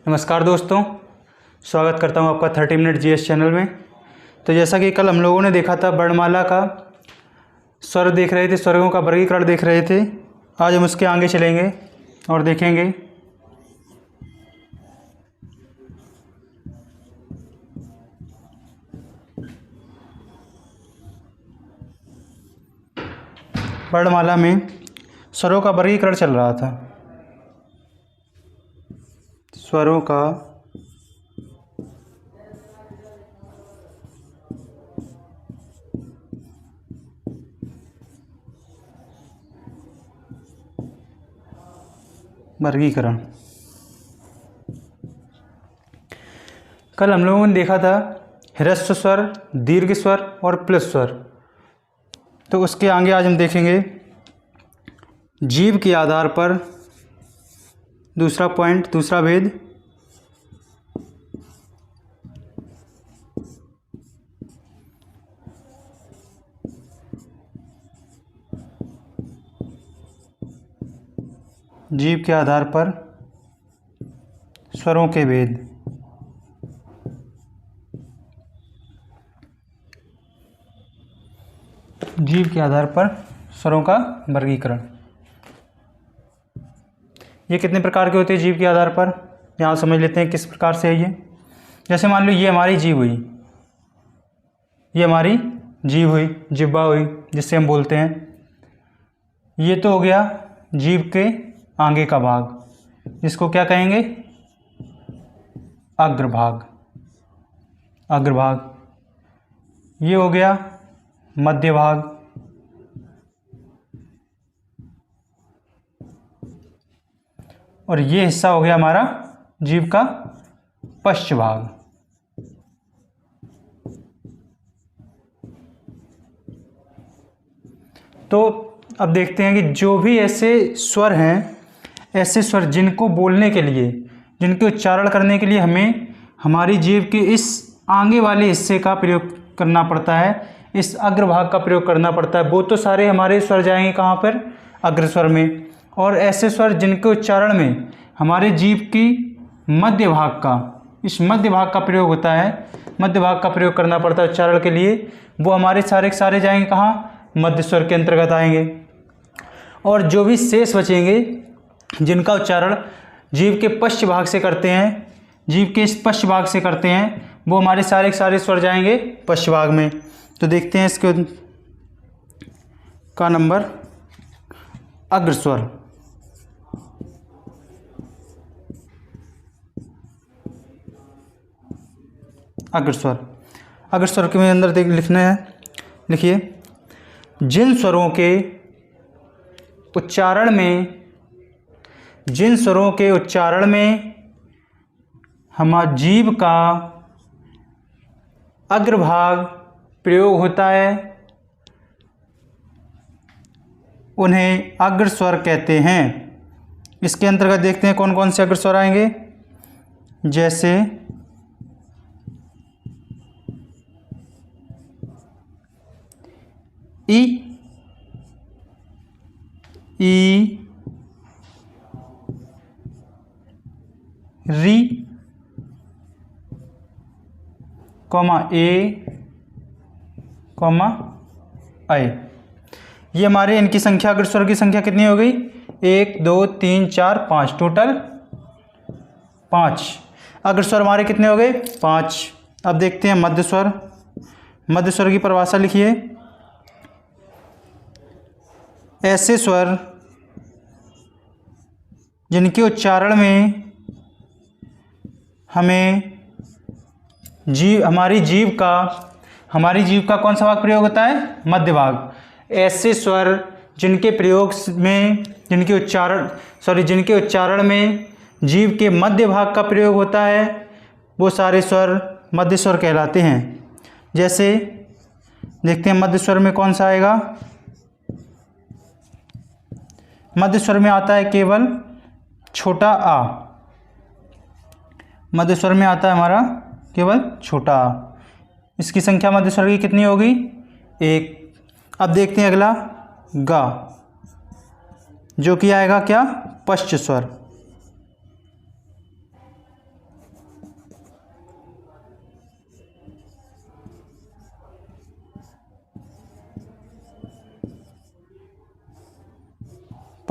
नमस्कार दोस्तों, स्वागत करता हूं आपका 30 मिनट जीएस चैनल में। तो जैसा कि कल हम लोगों ने देखा था, वर्णमाला का स्वर देख रहे थे, स्वरों का वर्गीकरण देख रहे थे। आज हम उसके आगे चलेंगे और देखेंगे वर्णमाला में स्वरों का वर्गीकरण चल रहा था। स्वरों का वर्गीकरण। कल हम लोगों ने देखा था ह्रस्व स्वर, दीर्घ स्वर और प्लस स्वर। तो उसके आगे आज हम देखेंगे जीभ के आधार पर दूसरा पॉइंट, दूसरा भेद। जीभ के आधार पर स्वरों के भेद। जीभ के आधार पर स्वरों का वर्गीकरण। ये कितने प्रकार के होते हैं जीभ के आधार पर, यहाँ समझ लेते हैं किस प्रकार से है ये। जैसे मान लो ये हमारी जीभ हुई, ये हमारी जीभ हुई, जिह्वा हुई जिससे हम बोलते हैं। ये तो हो गया जीभ के आगे का भाग, जिसको क्या कहेंगे, अग्रभाग। अग्रभाग। ये हो गया मध्य भाग। और ये हिस्सा हो गया हमारा जीभ का पश्च भाग। तो अब देखते हैं कि जो भी ऐसे स्वर हैं, ऐसे स्वर जिनको बोलने के लिए, जिनके उच्चारण करने के लिए हमें हमारी जीभ के इस आगे वाले हिस्से का प्रयोग करना पड़ता है, इस अग्रभाग का प्रयोग करना पड़ता है। वो तो सारे हमारे स्वर जाएंगे कहाँ पर, अग्रस्वर में। और ऐसे स्वर जिनके उच्चारण में हमारे जीभ की मध्य भाग का, इस मध्य भाग का प्रयोग होता है, मध्य भाग का प्रयोग करना पड़ता है उच्चारण के लिए, वो हमारे सारे के सारे जाएंगे कहाँ, मध्य स्वर के अंतर्गत आएंगे। और जो भी शेष बचेंगे, जिनका उच्चारण जीभ के पश्च भाग से करते हैं, जीभ के इस पश्च भाग से करते हैं, वो हमारे सारे के सारे स्वर जाएंगे पश्च भाग में। तो देखते हैं इसके का नंबर। अग्रस्वर। अग्रस्वर। अग्रस्वर के अंदर देख लिखना है, लिखिए, जिन स्वरों के उच्चारण में, जिन स्वरों के उच्चारण में हमारी जीभ का अग्रभाग प्रयोग होता है, उन्हें अग्रस्वर कहते हैं। इसके अंतर्गत देखते हैं कौन कौन से अग्रस्वर आएंगे। जैसे ई, ई, री, कॉमा ए, कॉमा आई। ये हमारे इनकी संख्या, अग्रस्वर की संख्या कितनी हो गई, 1 2 3 4 5, टोटल 5 अग्रस्वर हमारे कितने हो गए, 5। अब देखते हैं मध्य स्वर। मध्य स्वर की परिभाषा लिखिए, ऐसे स्वर जिनके उच्चारण में हमें हमारी जीभ का कौन सा भाग प्रयोग होता है, मध्य भाग। ऐसे स्वर जिनके प्रयोग में, जिनके उच्चारण में जीभ के मध्य भाग का प्रयोग होता है, वो सारे स्वर मध्य स्वर कहलाते हैं। जैसे देखते हैं मध्य स्वर में कौन सा आएगा। मध्य स्वर में आता है केवल छोटा आ। मध्य स्वर में आता है हमारा केवल छोटा आ। इसकी संख्या मध्य स्वर की कितनी होगी, 1। अब देखते हैं अगला गा, जो कि आएगा क्या, पश्च स्वर।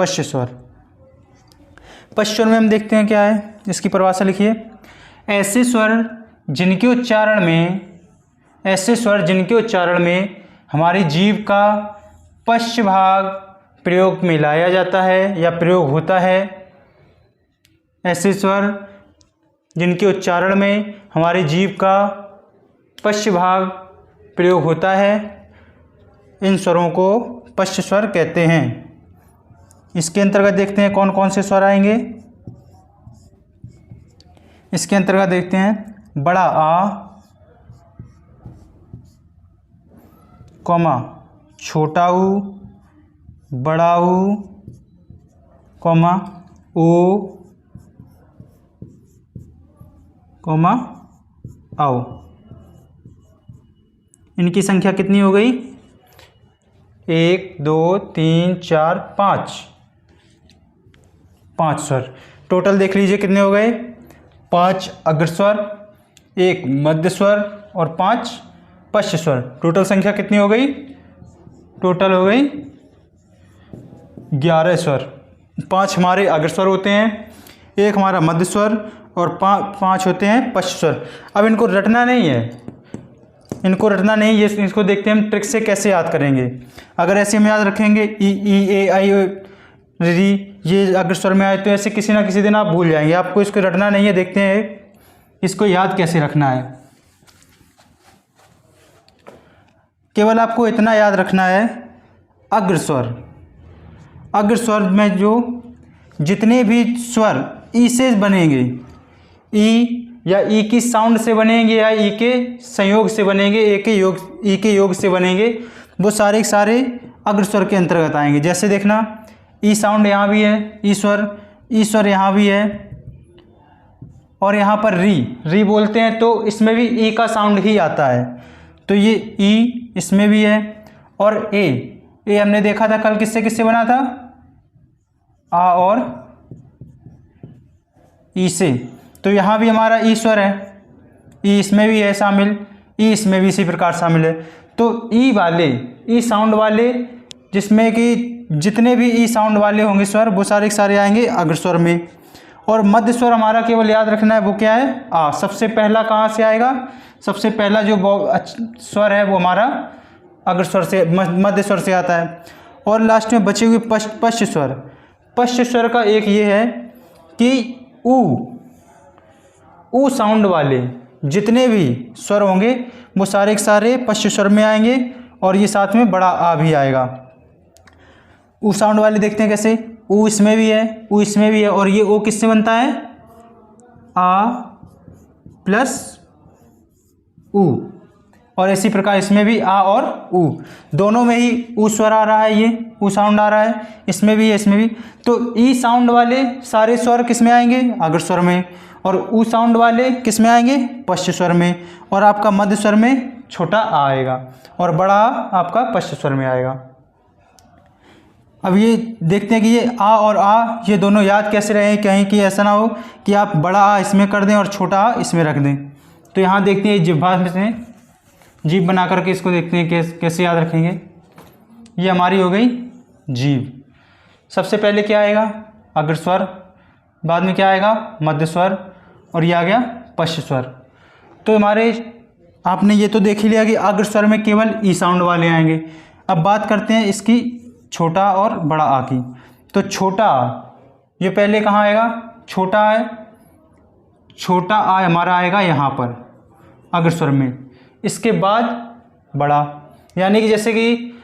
पश्च स्वर। पश्च स्वर में हम देखते हैं क्या है, इसकी परिभाषा लिखिए। ऐसे स्वर जिनके उच्चारण में हमारी जीभ का पश्च भाग प्रयोग में लाया जाता है या प्रयोग होता है। ऐसे स्वर जिनके उच्चारण में हमारी जीभ का पश्च भाग प्रयोग होता है, इन स्वरों को पश्च स्वर कहते हैं। इसके अंतर्गत देखते हैं कौन कौन से स्वर आएंगे। इसके अंतर्गत देखते हैं बड़ा आ, कॉमा छोटा ऊ, बड़ा ऊ, कॉमा ओ, कॉमा आओ। इनकी संख्या कितनी हो गई? 1 2 3 4 5 स्वर। टोटल देख लीजिए कितने हो गए? 5 अग्र स्वर, 1 मध्य स्वर और 5 पश्च स्वर। टोटल संख्या कितनी हो गई? टोटल हो गई 11 स्वर। 5 हमारे अग्र स्वर होते हैं, 1 हमारा मध्य स्वर और 5 होते हैं पश्च स्वर। अब इनको रटना नहीं है, ये इसको देखते हैं हम ट्रिक से कैसे याद करेंगे। अगर ऐसे हम याद रखेंगे ई ए आई री, ये अग्र स्वर में आए तो ऐसे किसी ना किसी दिन आप भूल जाएंगे। आपको इसको रटना नहीं है, देखते हैं इसको याद कैसे रखना है। केवल आपको इतना याद रखना है, अग्र स्वर में जो जितने भी स्वर ई से बनेंगे, ई या ई की साउंड से बनेंगे या ई के संयोग से बनेंगे, ई के योग से बनेंगे, वो सारे के सारे अग्र स्वर के अंतर्गत आएंगे। जैसे देखना, ई साउंड यहाँ भी है, ई स्वर यहाँ भी है, और यहाँ पर री बोलते हैं तो इसमें भी ई का साउंड ही आता है, तो ये ई इसमें भी है। और ए हमने देखा था कल किससे बना था? आ और ई से, तो यहाँ भी हमारा ई स्वर है, ई इसमें भी है शामिल, ई इसमें भी इसी प्रकार शामिल है। तो ई साउंड वाले जिसमें कि जितने भी ई साउंड वाले होंगे स्वर, वो सारे के सारे आएंगे अग्र स्वर में। और मध्य स्वर हमारा केवल याद रखना है, वो क्या है? आ। सबसे पहला कहाँ से आएगा? सबसे पहला जो स्वर है वो हमारा अग्र स्वर से, मध्य स्वर से आता है। और लास्ट में बचे हुए पश्च स्वर का एक ये है कि ऊ साउंड वाले जितने भी स्वर होंगे वो सारे के सारे पश्च स्वर में आएंगे, और ये साथ में बड़ा आ भी आएगा। ऊ साउंड वाले देखते हैं कैसे, ऊ इसमें भी है, ऊ इसमें भी है, और ये ओ किससे बनता है? आ प्लस ऊ। और इसी प्रकार इसमें भी आ और ऊ, दोनों में ही ऊ स्वर आ रहा है, ये ऊ साउंड आ रहा है, इसमें भी है, इसमें भी। तो ई साउंड वाले सारे स्वर किस में आएंगे? अग्र स्वर में। और ऊ साउंड वाले किस में आएंगे? पश्च स्वर में। और आपका मध्य स्वर में छोटा आ आएगा, और बड़ा आ आपका पश्च स्वर में आएगा। अब ये देखते हैं कि ये आ और आ ये दोनों याद कैसे रहे, कहीं कि ऐसा ना हो कि आप बड़ा आ इसमें कर दें और छोटा आ इसमें रख दें। तो यहाँ देखते हैं जिह्वा में से जीभ बना करके इसको देखते हैं कैसे याद रखेंगे। ये हमारी हो गई जीभ। सबसे पहले क्या आएगा? अग्र स्वर, बाद में क्या आएगा? मध्य स्वर, और ये आ गया पश्च स्वर। तो हमारे आपने ये तो देख ही लिया कि अग्र स्वर में केवल ई साउंड वाले आएंगे। अब बात करते हैं इसकी छोटा और बड़ा आ की। तो छोटा आ ये पहले कहाँ आएगा? छोटा आ हमारा आएगा यहाँ पर अग्र स्वर में, इसके बाद बड़ा। यानी कि जैसे कि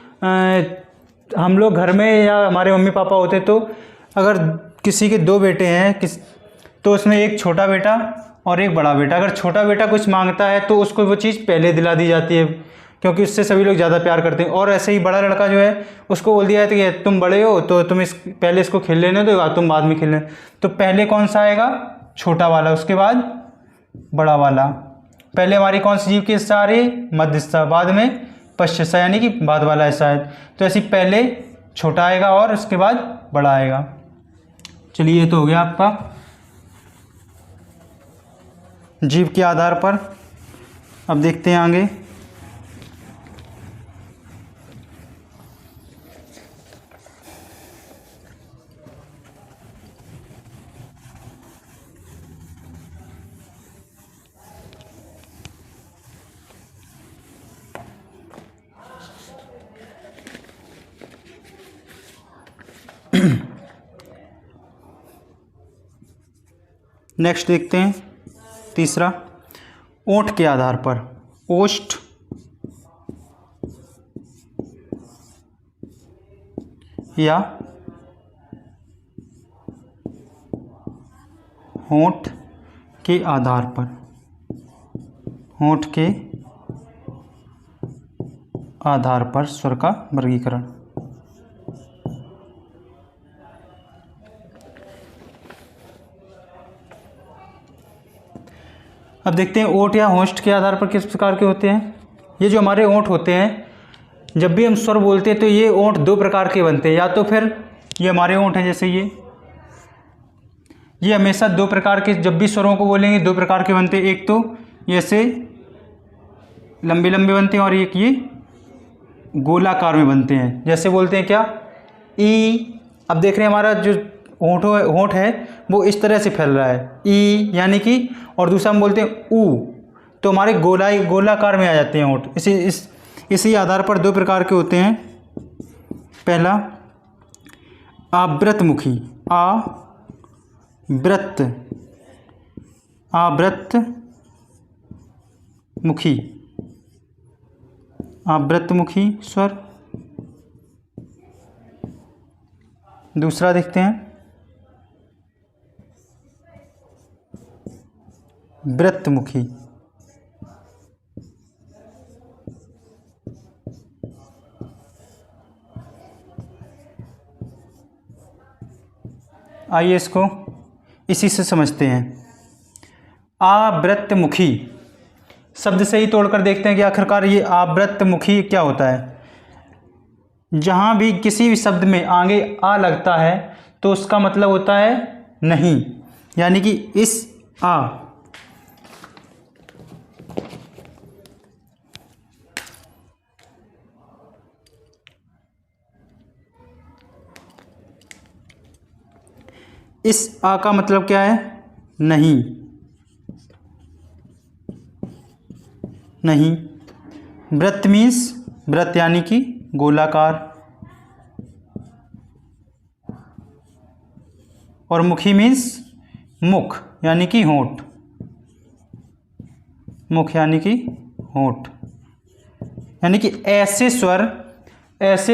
हम लोग घर में या हमारे मम्मी पापा होते, तो अगर किसी के 2 बेटे हैं तो उसमें एक छोटा बेटा और एक बड़ा बेटा। अगर छोटा बेटा कुछ मांगता है तो उसको वो चीज़ पहले दिला दी जाती है, क्योंकि उससे सभी लोग ज़्यादा प्यार करते हैं। और ऐसे ही बड़ा लड़का जो है उसको बोल दिया जाता है कि तुम बड़े हो तो तुम पहले इसको खेल लेने दो, तुम बाद में खेलने। तो पहले कौन सा आएगा? छोटा वाला, उसके बाद बड़ा वाला। पहले हमारी कौन सी जीभ की हिस्सा आ रही है? मध्य हिस्सा, बाद में पश्च हिस्सा यानी कि बाद वाला हिस्सा है। तो ऐसे पहले छोटा आएगा और उसके बाद बड़ा आएगा। चलिए, ये तो हो गया आपका जीभ के आधार पर। अब देखते हैं आगे। नेक्स्ट देखते हैं तीसरा, ओंठ के आधार पर, ओष्ठ या होंठ के आधार पर, होंठ के आधार पर स्वर का वर्गीकरण। अब देखते हैं ओंठ या होंठ के आधार पर किस प्रकार के होते हैं। ये जो हमारे ओंठ होते हैं, जब भी हम स्वर बोलते हैं तो ये ओंठ दो प्रकार के बनते हैं। या तो फिर ये हमारे ओंठ हैं, जैसे ये हमेशा दो प्रकार के, जब भी स्वरों को बोलेंगे दो प्रकार के बनते हैं। एक तो ऐसे लंबे लंबे बनते हैं और एक ये गोलाकार में बनते हैं। जैसे बोलते हैं क्या, ई। अब देख रहे हैं हमारा जो होंठ है वो इस तरह से फैल रहा है, ई यानी कि, और दूसरा हम बोलते हैं ऊ, तो हमारे गोलाकार में आ जाते हैं होंठ। इसी आधार पर दो प्रकार के होते हैं। पहला आवृतमुखी, आवृतमुखी स्वर। दूसरा देखते हैं वृत्तमुखी। आइए इसको इसी से समझते हैं। आवृत्तमुखी शब्द से ही तोड़कर देखते हैं कि आखिरकार ये आवृत्तमुखी क्या होता है। जहाँ भी किसी भी शब्द में आगे आ लगता है तो उसका मतलब होता है नहीं, यानी कि इस आ, इस आ का मतलब क्या है, नहीं। नहीं। वृत्त मीन्स, वृत्त यानी कि गोलाकार, और मुखी मीन्स मुख यानी कि होंठ, मुख यानी कि होंठ। यानी कि ऐसे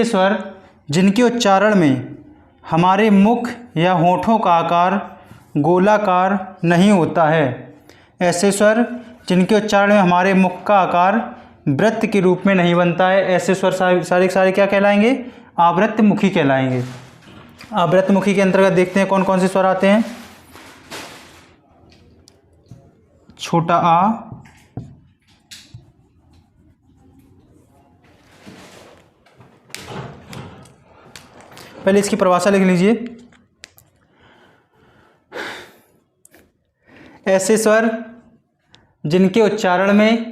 स्वर जिनके उच्चारण में हमारे मुख या होंठों का आकार गोलाकार नहीं होता है। ऐसे स्वर जिनके उच्चारण में हमारे मुख का आकार वृत्त के रूप में नहीं बनता है, ऐसे स्वर सारे सारे क्या कहलाएंगे, आवृत्तमुखी कहलाएंगे। आवृत्तमुखी के अंतर्गत देखते हैं कौन कौन से स्वर आते हैं। छोटा आ, पहले इसकी परिभाषा लिख लीजिए। ऐसे स्वर जिनके उच्चारण में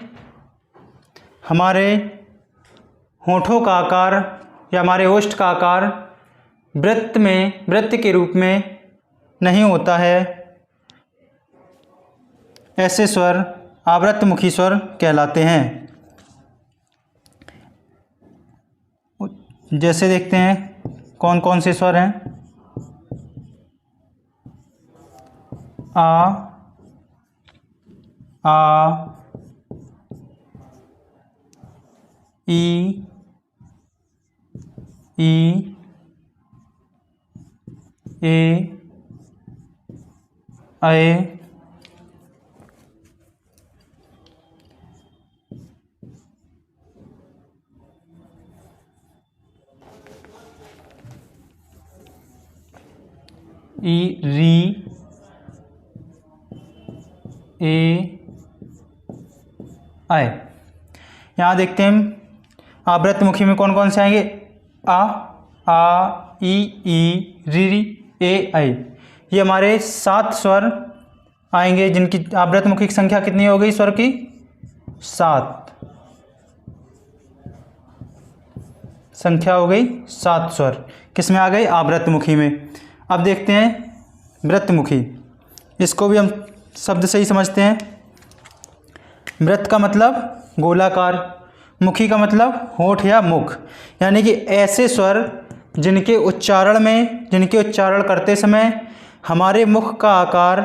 हमारे होंठों का आकार या हमारे ओष्ठ का आकार वृत्त के रूप में नहीं होता है, ऐसे स्वर आवृत्तमुखी स्वर कहलाते हैं। जैसे देखते हैं कौन कौन से स्वर हैं। आ, ई, ए, ऐ, ई, री, ए, आए। यहाँ देखते हैं आवृत्तमुखी में कौन कौन से आएंगे। आ, ई, री, ए, ऐ। ये हमारे 7 स्वर आएंगे जिनकी आवृत्तमुखी की संख्या कितनी हो गई, स्वर की 7 संख्या हो गई। 7 स्वर किस में आ गए, आवृत्तमुखी में। अब देखते हैं वृत्तमुखी, इसको भी हम शब्द से ही समझते हैं। वृत्त का मतलब गोलाकार, मुखी का मतलब होंठ या मुख, यानी कि ऐसे स्वर जिनके उच्चारण करते समय हमारे मुख का आकार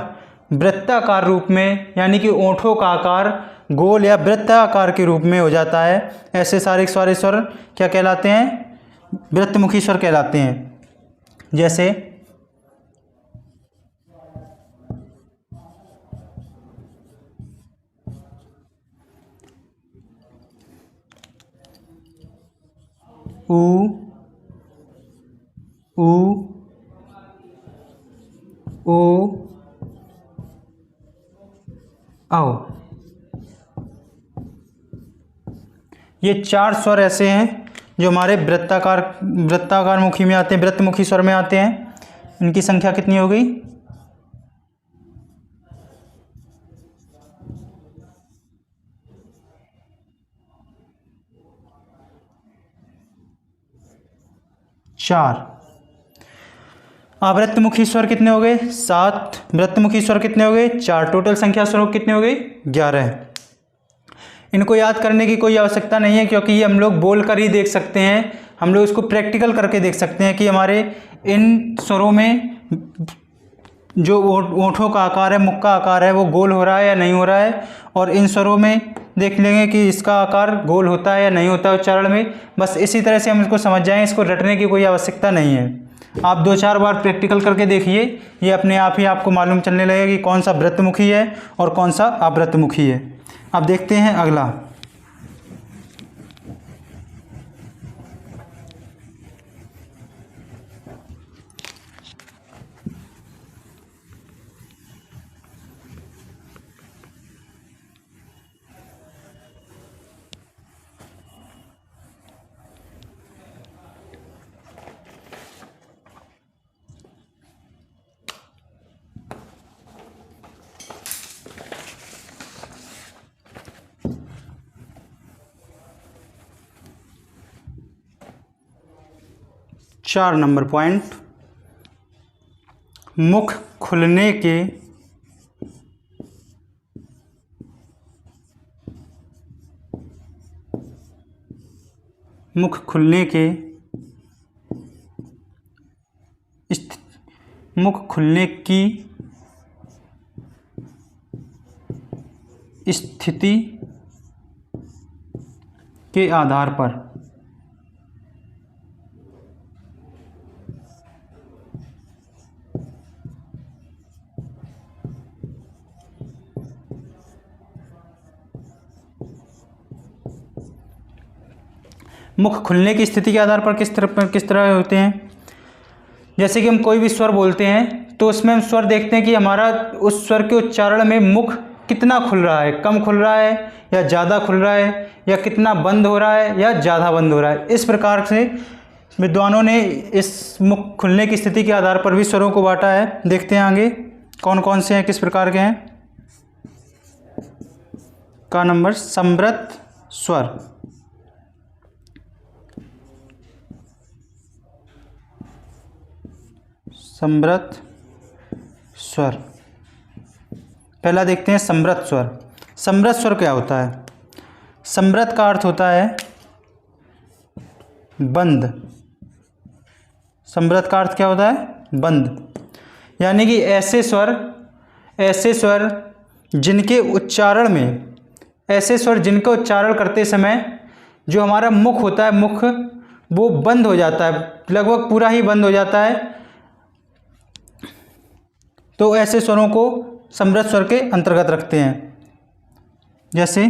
वृत्ताकार रूप में, यानी कि ओंठों का आकार गोल या वृत्ताकार के रूप में हो जाता है। ऐसे सारे स्वर क्या कहलाते हैं? वृत्तमुखी स्वर कहलाते हैं। जैसे ऊ, ऊ, ओ, आओ। ये 4 स्वर ऐसे हैं जो हमारे वृत्ताकार मुखी में आते हैं, वृत्तमुखी स्वर में आते हैं। इनकी संख्या कितनी हो गई? 4। अवृत्तमुखी स्वर कितने हो गए? 7। वृत्तमुखी स्वर कितने हो गए? 4। टोटल संख्या स्वरों कितने हो गई? 11। इनको याद करने की कोई आवश्यकता नहीं है, क्योंकि ये हम लोग बोल कर ही देख सकते हैं। हम लोग इसको प्रैक्टिकल करके देख सकते हैं कि हमारे इन स्वरों में जो ओंठों का आकार है, मुख का आकार है, वो गोल हो रहा है या नहीं हो रहा है। और इन स्वरों में देख लेंगे कि इसका आकार गोल होता है या नहीं होता है उच्चारण में। बस इसी तरह से हम इसको समझ जाएं, इसको रटने की कोई आवश्यकता नहीं है। आप 2-4 बार प्रैक्टिकल करके देखिए, ये अपने आप ही आपको मालूम चलने लगेगा कि कौन सा वृत्तमुखी है और कौन सा अवृत्तमुखी है। अब देखते हैं अगला। चार नंबर पॉइंट, मुख खुलने के स्थिति के आधार पर मुख खुलने की स्थिति के आधार पर किस तरह होते हैं। जैसे कि हम कोई भी स्वर बोलते हैं तो उसमें हम स्वर देखते हैं कि हमारा उस स्वर के उच्चारण में मुख कितना खुल रहा है, कम खुल रहा है या ज़्यादा खुल रहा है, या कितना बंद हो रहा है या ज़्यादा बंद हो रहा है। इस प्रकार से विद्वानों ने इस मुख खुलने की स्थिति के आधार पर भी स्वरों को बांटा है। देखते हैं आगे कौन कौन से हैं, किस प्रकार के हैं। का नंबर समृत स्वर। समृत स्वर पहला देखते हैं। समृत स्वर। समृत स्वर क्या होता है? समृत का अर्थ होता है बंद। समृत का अर्थ क्या होता है? बंद। यानी कि ऐसे स्वर जिनके उच्चारण करते समय जो हमारा मुख होता है, मुख वो बंद हो जाता है, लगभग पूरा ही बंद हो जाता है, तो ऐसे स्वरों को समृत स्वर के अंतर्गत रखते हैं। जैसे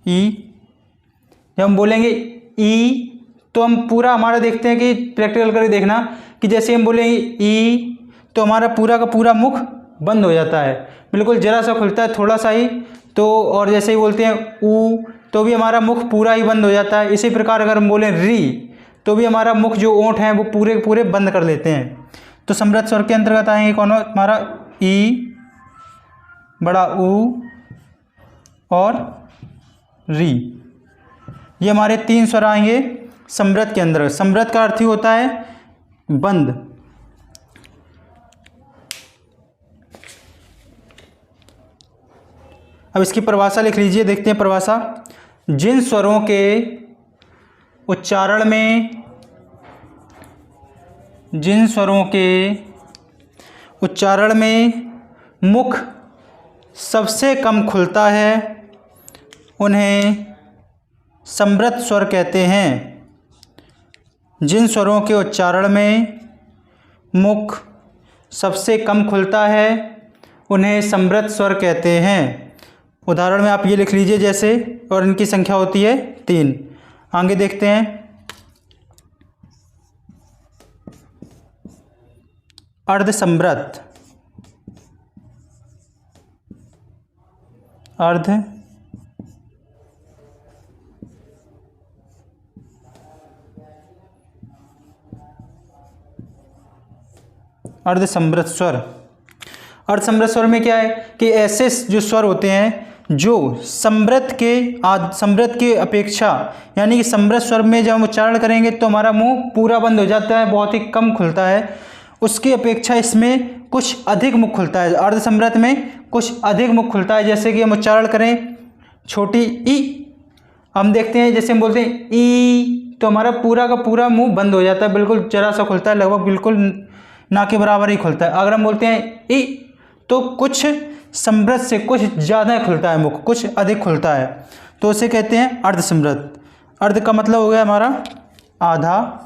ई, जब हम बोलेंगे ई तो हम पूरा हमारा देखते हैं कि प्रैक्टिकल करके देखना कि जैसे हम बोलेंगे ई तो हमारा पूरा का पूरा मुख बंद हो जाता है, बिल्कुल जरा सा खुलता है, थोड़ा सा ही। तो और जैसे ही बोलते हैं ऊ तो भी हमारा मुख पूरा ही बंद हो जाता है। इसी प्रकार अगर हम बोलें री तो भी हमारा मुख जो ओंठ हैं वो पूरे पूरे बंद कर लेते हैं। तो समृत स्वर के अंतर्गत आएंगे कौन? हमारा ई, बड़ा ऊ और री। ये हमारे 3 स्वर आएंगे समृत के अंदर। समृत का अर्थ ही होता है बंद। अब इसकी परिभाषा लिख लीजिए, देखते हैं परिभाषा। जिन स्वरों के उच्चारण उच्चारण में मुख सबसे कम खुलता है उन्हें समृद्ध स्वर कहते हैं। जिन स्वरों के उच्चारण में मुख सबसे कम खुलता है उन्हें समृद्ध स्वर कहते हैं। उदाहरण में आप ये लिख लीजिए जैसे, और इनकी संख्या होती है 3। आगे देखते हैं। अर्ध समृद्ध, अर्ध समृद्ध स्वर। अर्ध समृद्ध स्वर में क्या है कि ऐसे जो स्वर होते हैं जो समृद्ध के अपेक्षा, यानी कि समृद्ध स्वर में जब हम उच्चारण करेंगे तो हमारा मुंह पूरा बंद हो जाता है, बहुत ही कम खुलता है, उसकी अपेक्षा इसमें कुछ अधिक मुख खुलता है। अर्ध समृद्ध में कुछ अधिक मुख खुलता है। जैसे कि हम उच्चारण करें छोटी ई, हम देखते हैं जैसे हम बोलते हैं ई, तो हमारा पूरा का पूरा मुंह बंद हो जाता है, बिल्कुल जरा सा खुलता है, लगभग बिल्कुल ना के बराबर ही खुलता है। अगर हम बोलते हैं ई तो कुछ समृद्ध से कुछ ज़्यादा खुलता है मुख, कुछ अधिक खुलता है, तो उसे कहते हैं अर्ध समृद्ध। अर्ध का मतलब हो गया हमारा आधा,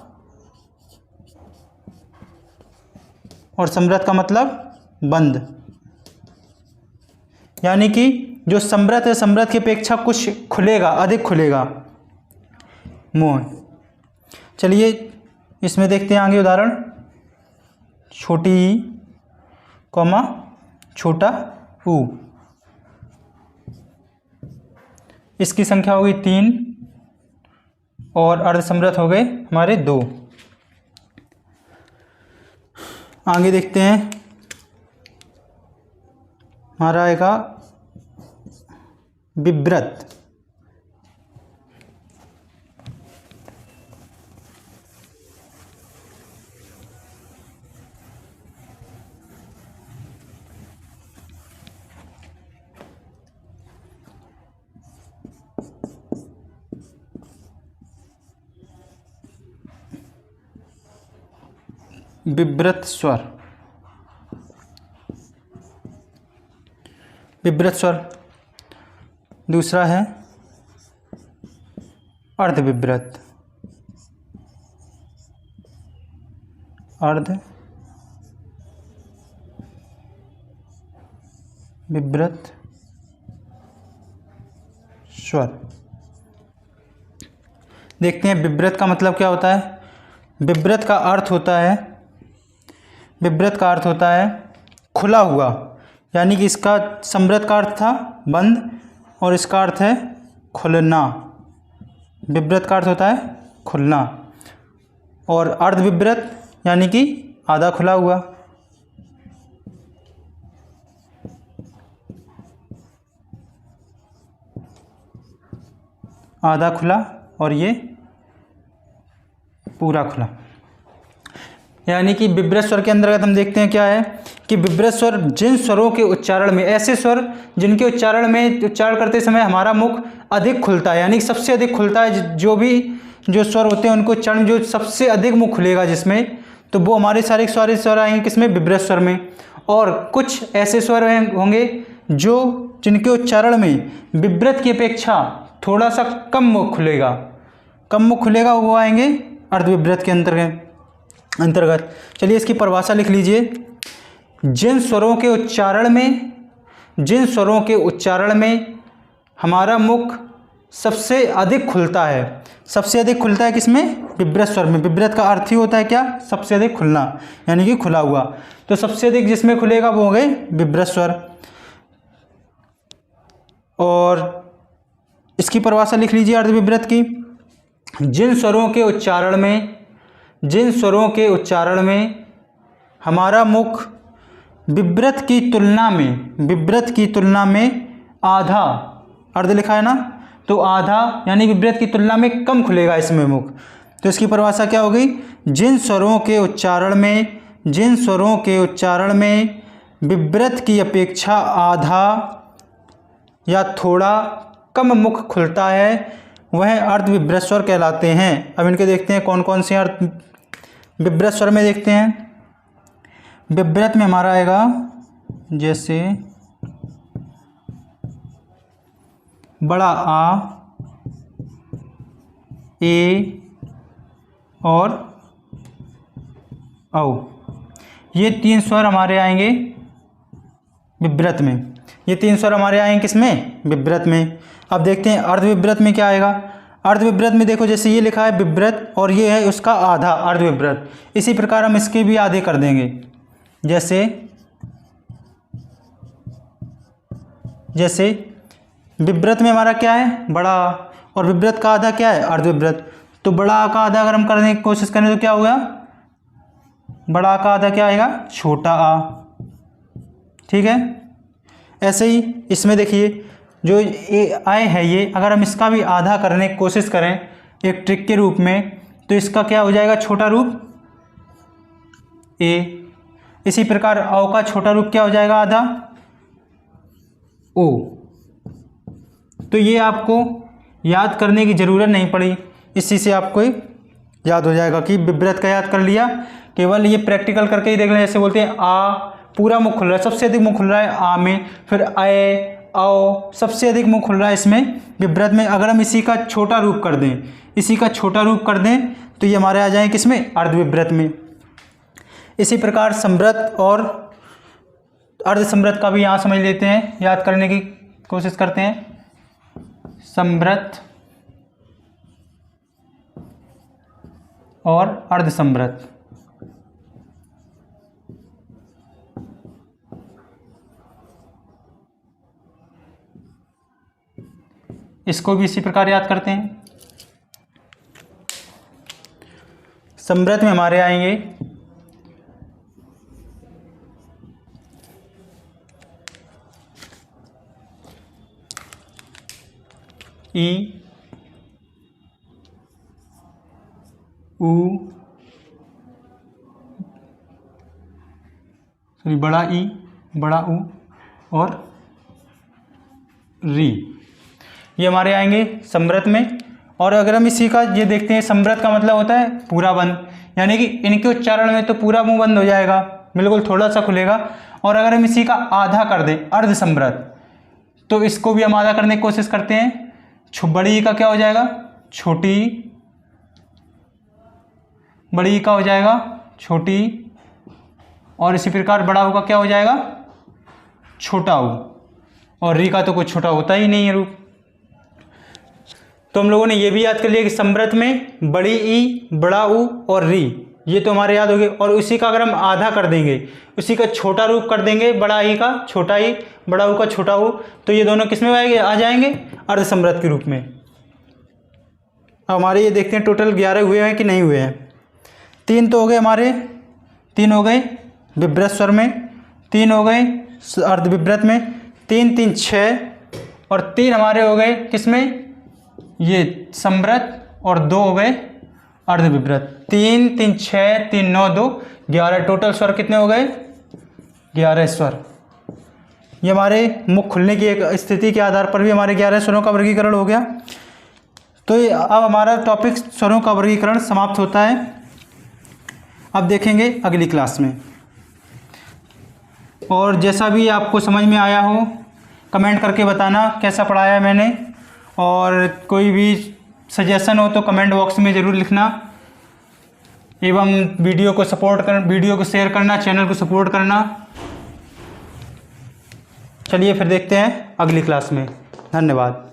और समृद्ध का मतलब बंद, यानी कि जो समृद्ध है समृद्ध की अपेक्षा कुछ खुलेगा, अधिक खुलेगा मुंह। चलिए इसमें देखते हैं आगे उदाहरण। छोटी ई कॉमा छोटा ऊ, इसकी संख्या हो गई 3 और अर्ध समृद्ध हो गए हमारे 2। आगे देखते हैं, हमारा आएगा विव्रत। विव्रत स्वर, विव्रत स्वर। दूसरा है अर्धविव्रत, अर्ध विव्रत स्वर। देखते हैं विव्रत का मतलब क्या होता है। विव्रत का अर्थ होता है, विव्रत का अर्थ होता है खुला हुआ, यानी कि इसका समृद्ध का अर्थ था बंद और इसका अर्थ है खुलना। विव्रत का अर्थ होता है खुलना, और अर्धविव्रत यानी कि आधा खुला हुआ। आधा खुला और ये पूरा खुला, यानी कि विव्रत स्वर के अंतर्गत हम देखते हैं क्या है कि विव्रत स्वर जिन स्वरों के उच्चारण में, ऐसे स्वर जिनके उच्चारण करते समय हमारा मुख अधिक खुलता है, यानी कि सबसे अधिक खुलता है। जो स्वर होते हैं उनको उच्चारण जो सबसे अधिक मुख खुलेगा जिसमें, तो वो हमारे सारे स्वर आएंगे किसमें, विव्रत स्वर में। और कुछ ऐसे स्वर होंगे जिनके उच्चारण में विव्रत की अपेक्षा थोड़ा सा कम मुख खुलेगा, वो आएंगे अर्धविव्रत के अंतर्गत। चलिए इसकी परिभाषा लिख लीजिए। जिन स्वरों के उच्चारण में हमारा मुख सबसे अधिक खुलता है, किसमें, विव्रत स्वर में। विव्रत का अर्थ ही होता है क्या, सबसे अधिक खुलना, यानी कि खुला हुआ। तो सबसे अधिक जिसमें खुलेगा वो हो गए विव्रत स्वर। और इसकी परिभाषा लिख लीजिए अर्धविव्रत की। जिन स्वरों के उच्चारण में हमारा मुख विव्रत की तुलना में आधा, अर्ध लिखा है ना, तो आधा यानी विव्रत की तुलना में कम खुलेगा इसमें मुख। तो इसकी परिभाषा क्या होगी, जिन स्वरों के उच्चारण में विव्रत की अपेक्षा आधा या थोड़ा कम मुख खुलता है वह अर्धविव्रत स्वर कहलाते हैं। अब इनके देखते हैं कौन कौन से अर्थ विव्रत स्वर में देखते हैं। विव्रत में हमारा आएगा जैसे बड़ा आ, ए और औ, ये 3 स्वर हमारे आएंगे विव्रत में। ये 3 स्वर हमारे आएंगे किसमें? विव्रत में। अब देखते हैं अर्धविव्रत में क्या आएगा। अर्धविव्रत में देखो जैसे ये लिखा है विव्रत और ये है उसका आधा अर्धविव्रत, इसी प्रकार हम इसके भी आधे कर देंगे। जैसे विव्रत में हमारा क्या है? बड़ा आ, और विव्रत का आधा क्या है? अर्धविव्रत। तो बड़ा आ का आधा अगर हम करने की कोशिश करें तो क्या होगा? बड़ा आ का आधा क्या आएगा? छोटा आ। ठीक है। ऐसे ही इसमें देखिए जो ए आय है ये, अगर हम इसका भी आधा करने की कोशिश करें एक ट्रिक के रूप में, तो इसका क्या हो जाएगा? छोटा रूप ए। इसी प्रकार औ का छोटा रूप क्या हो जाएगा? आधा ओ। तो ये आपको याद करने की ज़रूरत नहीं पड़ी, इसी से आपको याद हो जाएगा कि विव्रत का याद कर लिया। केवल ये प्रैक्टिकल करके ही देख लें। जैसे बोलते हैं आ, पूरा मुख खुल रहा है, सबसे अधिक मुख खुल रहा है आ में, फिर अय औ, सबसे अधिक मुख खुल रहा है इसमें विव्रत में। अगर हम इसी का छोटा रूप कर दें, तो ये हमारे आ जाए किसमें? अर्धविव्रत में। इसी प्रकार समृत और अर्धसमृत का भी यहाँ समझ लेते हैं, याद करने की कोशिश करते हैं। समृत और अर्धसमृत, इसको भी इसी प्रकार याद करते हैं। समृत में हमारे आएंगे ई, ऊ, बड़ा ई, बड़ा ऊ और री, ये हमारे आएंगे समृत में। और अगर हम इसी का ये देखते हैं, समृत का मतलब होता है पूरा बंद, यानी कि इनके उच्चारण में तो पूरा मुंह बंद हो जाएगा, बिल्कुल थोड़ा सा खुलेगा। और अगर हम इसी का आधा कर दें अर्धसमृत, तो इसको भी हम आधा करने की कोशिश करते हैं। बड़ी ई का क्या हो जाएगा? छोटी, बड़ी ई का हो जाएगा छोटी, और इसी प्रकार बड़ा ऊ का क्या हो जाएगा? छोटा ऊ, और री का तो कुछ छोटा होता ही नहीं है रूप। तो हम लोगों ने ये भी याद कर लिया कि समृत में बड़ी ई, बड़ा ऊ और री, ये तो हमारे याद हो गए। और उसी का अगर हम आधा कर देंगे, उसी का छोटा रूप कर देंगे, बड़ा ई का छोटा ई, बड़ा ऊ का छोटा ऊ, तो ये दोनों किस में आएंगे? आ जाएंगे अर्धसमृत के रूप में। अब हमारे ये देखते हैं टोटल 11 हुए हैं कि नहीं हुए हैं। 3 तो हो गए हमारे, 3 हो गए विव्रत स्वर में, 3 हो गए अर्धविव्रत में, 3 3 6, और 3 हमारे हो गए किसमें? ये समृत, और 2 हो गए अर्धविव्रत। 3 3 6 3 9 2 11, टोटल स्वर कितने हो गए? 11 स्वर। ये हमारे मुख खुलने की एक स्थिति के आधार पर भी हमारे 11 स्वरों का वर्गीकरण हो गया। तो अब हमारा टॉपिक स्वरों का वर्गीकरण समाप्त होता है। अब देखेंगे अगली क्लास में। और जैसा भी आपको समझ में आया हो कमेंट करके बताना कैसा पढ़ाया मैंने, और कोई भी सजेशन हो तो कमेंट बॉक्स में ज़रूर लिखना। एवं वीडियो को शेयर करना, चैनल को सपोर्ट करना। चलिए फिर देखते हैं अगली क्लास में। धन्यवाद।